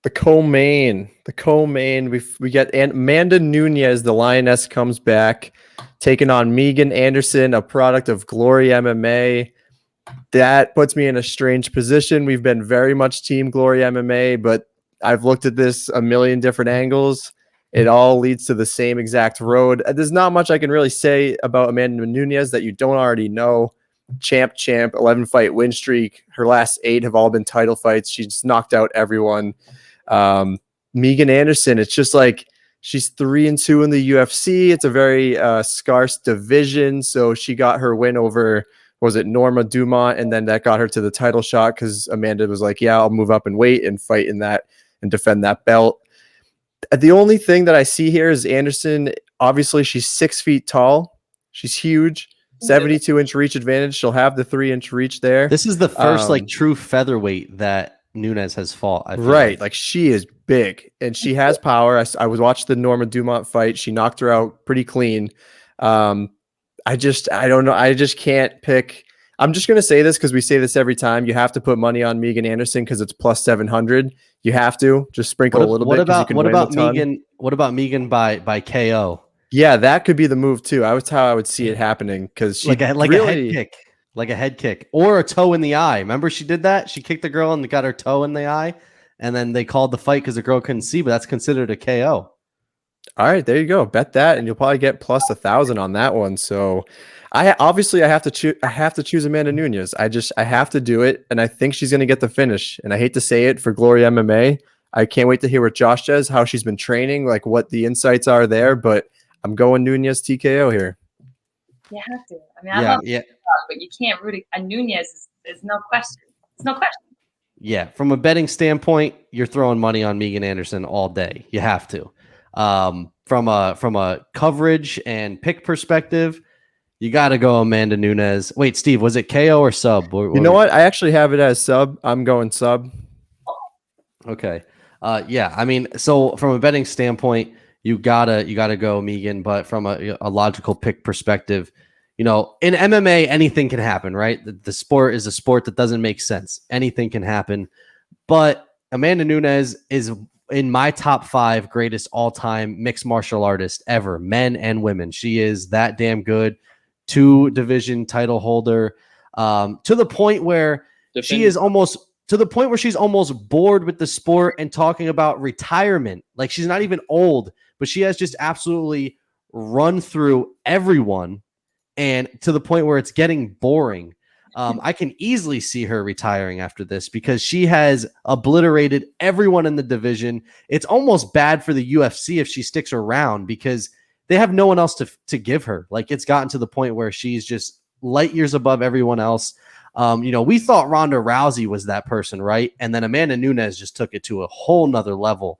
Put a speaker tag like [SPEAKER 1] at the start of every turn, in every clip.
[SPEAKER 1] The co-main. We get Amanda Nunes, the Lioness, comes back, taking on Megan Anderson, a product of Glory MMA. That puts me in a strange position. We've been very much team Glory MMA, but I've looked at this a million different angles. It all leads to the same exact road. There's not much I can really say about Amanda Nunes that you don't already know. Champ, 11-fight win streak. Her last 8 have all been title fights. She's knocked out everyone. Megan Anderson, it's just like she's 3-2 in the UFC. It's a very scarce division. So she got her win over, was it Norma Dumont? And then that got her to the title shot because Amanda was like, yeah, I'll move up and weight and fight in that and defend that belt. The only thing that I see here is Anderson. Obviously, she's 6 feet tall. She's huge. 72-inch reach advantage. She'll have the 3-inch reach there.
[SPEAKER 2] This is the first true featherweight that Nunes has fought. I feel
[SPEAKER 1] right. Like she is big and she has power. I was watching the Norma Dumont fight. She knocked her out pretty clean. I don't know. I just can't pick. I'm just going to say this because we say this every time. You have to put money on Megan Anderson because it's plus 700. You have to just sprinkle a little bit.
[SPEAKER 2] What about Megan? What about Megan by KO?
[SPEAKER 1] Yeah, that could be the move too. That's how I would see it happening because she
[SPEAKER 2] like a head kick or a toe in the eye. Remember she did that? She kicked the girl and got her toe in the eye, and then they called the fight because the girl couldn't see. But that's considered a KO.
[SPEAKER 1] All right, there you go. Bet that, and you'll probably get plus 1,000 on that one. So, I have to choose. I have to choose Amanda Nunes. I have to do it, and I think she's going to get the finish. And I hate to say it for Glory MMA. I can't wait to hear what Josh says, how she's been training, like what the insights are there. But I'm going Nunes TKO here.
[SPEAKER 3] You have to. I mean, I love it, but you can't root it. And Nunes is no question. It's no question.
[SPEAKER 2] Yeah, from a betting standpoint, you're throwing money on Megan Anderson all day. You have to. From a coverage and pick perspective, you got to go Amanda Nunes. Wait, Steve, was it KO or sub?
[SPEAKER 1] You know what? I actually have it as sub. I'm going sub.
[SPEAKER 2] Okay. Yeah. I mean, so from a betting standpoint, you gotta go Megan. But from a logical pick perspective, in MMA, anything can happen, right? The sport is a sport that doesn't make sense. Anything can happen. But Amanda Nunes is in my top 5 greatest all-time mixed martial artists ever, men and women. She is that damn good. 2-division title holder, to the point where she's almost bored with the sport and talking about retirement. Like she's not even old, but she has just absolutely run through everyone, and to the point where it's getting boring. I can easily see her retiring after this because she has obliterated everyone in the division. It's almost bad for the UFC if she sticks around because they have no one else to give her. Like it's gotten to the point where she's just light years above everyone else. We thought Ronda Rousey was that person, right? And then Amanda Nunes just took it to a whole nother level.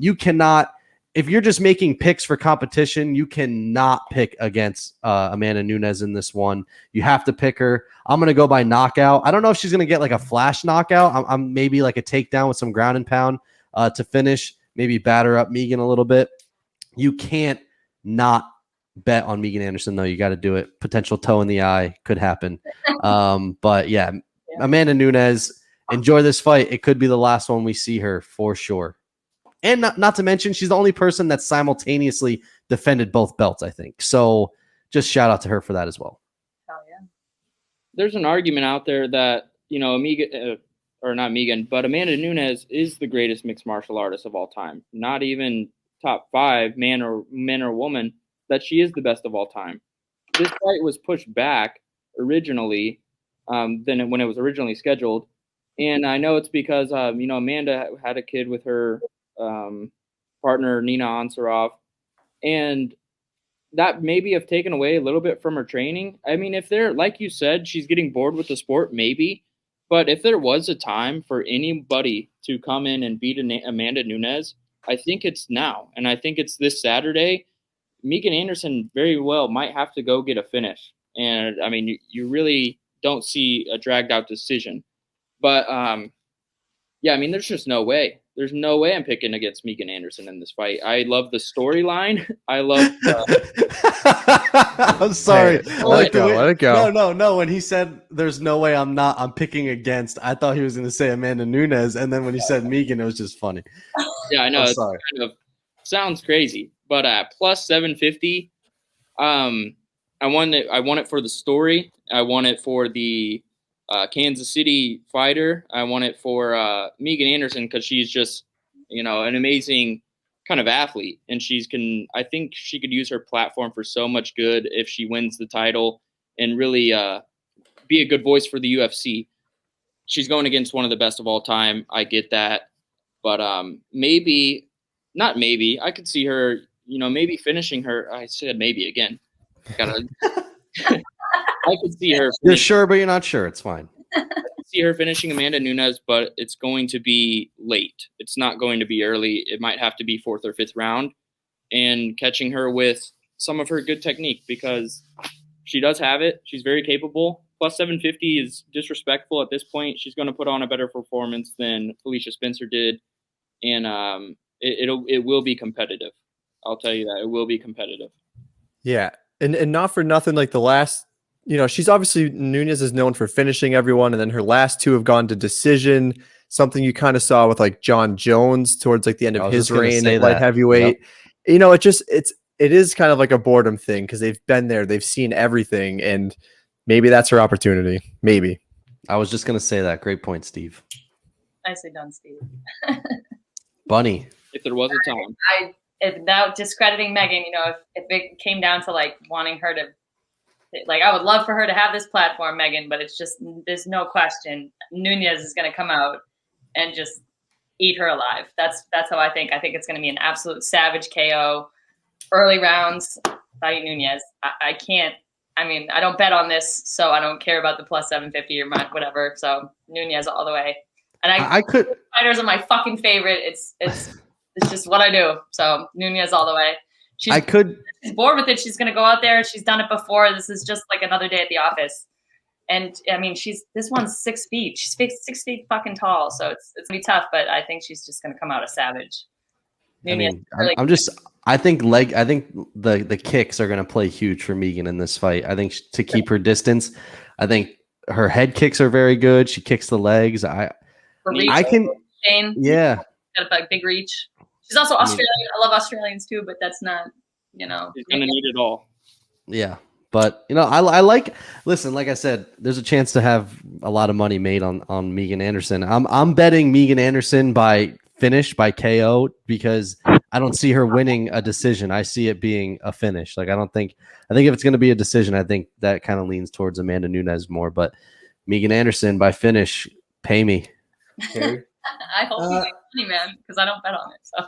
[SPEAKER 2] You cannot, if you're just making picks for competition, you cannot pick against Amanda Nunes in this one. You have to pick her. I'm going to go by knockout. I don't know if she's going to get like a flash knockout. I'm maybe like a takedown with some ground and pound to finish, maybe batter up Megan a little bit. You can't not bet on Megan Anderson, though. You got to do it. Potential toe in the eye could happen. But yeah, Amanda Nunes, enjoy this fight. It could be the last one we see her for sure. And not to mention, she's the only person that simultaneously defended both belts, I think. So just shout out to her for that as well.
[SPEAKER 3] Oh, yeah.
[SPEAKER 4] There's an argument out there that, Amanda Nunes is the greatest mixed martial artist of all time. Not even top 5, man or woman, that she is the best of all time. This fight was pushed back originally than when it was originally scheduled. And I know it's because, Amanda had a kid with her partner, Nina Ansaroff. And that maybe have taken away a little bit from her training. I mean, if they're, like you said, she's getting bored with the sport, maybe. But if there was a time for anybody to come in and beat Amanda Nunes, I think it's now. And I think it's this Saturday. Megan Anderson very well might have to go get a finish. And, I mean, you really don't see a dragged-out decision. But, there's just no way. there's no way I'm picking against Megan Anderson in this fight. I love the storyline. I love.
[SPEAKER 2] I'm sorry.
[SPEAKER 1] Hey, let it go. Let it go.
[SPEAKER 2] No. When he said there's no way I'm picking against, I thought he was going to say Amanda Nunes. And then when he said Megan, it was just funny.
[SPEAKER 4] Yeah, I know.
[SPEAKER 2] I'm
[SPEAKER 4] it's
[SPEAKER 2] sorry.
[SPEAKER 4] kind of sounds crazy, but at plus 750, I want it for the story. I want it for the Kansas City fighter. I want it for Megan Anderson because she's just, an amazing kind of athlete, and I think she could use her platform for so much good if she wins the title and really be a good voice for the UFC. She's going against one of the best of all time. I get that, but not maybe. I could see her, maybe finishing her. I said maybe again. I could see her.
[SPEAKER 2] You're sure, but you're not sure. It's fine.
[SPEAKER 4] I could see her finishing Amanda Nunes, but it's going to be late. It's not going to be early. It might have to be 4th or 5th round, and catching her with some of her good technique because she does have it. She's very capable. Plus 750 is disrespectful at this point. She's going to put on a better performance than Felicia Spencer did, and it will be competitive. I'll tell you that. It will be competitive.
[SPEAKER 1] Yeah. And not for nothing, like the last, she's obviously, Nunes is known for finishing everyone, and then her last 2 have gone to decision, something you kind of saw with like John Jones towards like the end of his reign at light heavyweight. Yep. It is kind of like a boredom thing because they've been there, they've seen everything, and maybe that's her opportunity. Maybe.
[SPEAKER 2] I was just going to say that. Great point, Steve.
[SPEAKER 3] Nicely done, Steve.
[SPEAKER 2] Bunny.
[SPEAKER 4] If there was a time.
[SPEAKER 3] Without discrediting Megan, if it came down to like wanting her to, like, I would love for her to have this platform, Megan, but it's just, there's no question Nunes is going to come out and just eat her alive. That's how I think. I think it's going to be an absolute savage KO, early rounds by Nunes. I can't. I mean, I don't bet on this, so I don't care about the plus 750 or whatever. So Nunes all the way. And I could. Fighters are my fucking favorite. It's just what I do. So Nunes all the way. She's bored with it. She's going to go out there. She's done it before. This is just like another day at the office. And I mean, this one's 6 feet. She's 6 feet fucking tall. So it's going to be tough, but I think she's just going to come out a savage.
[SPEAKER 2] Nunes, I think the kicks are going to play huge for Megan in this fight. I think to keep her distance, I think her head kicks are very good. She kicks the legs.
[SPEAKER 3] Shane,
[SPEAKER 2] yeah.
[SPEAKER 3] Got a big reach. She's also Australian. I love Australians too, but that's not,
[SPEAKER 4] She's going to need it all.
[SPEAKER 2] Yeah. But, I like, listen, like I said, there's a chance to have a lot of money made on Megan Anderson. I'm betting Megan Anderson by finish, by KO, because I don't see her winning a decision. I see it being a finish. Like, I think if it's going to be a decision, I think that kind of leans towards Amanda Nunes more, but Megan Anderson by finish, pay me.
[SPEAKER 3] I hope you make money, man, because I don't bet on it. So.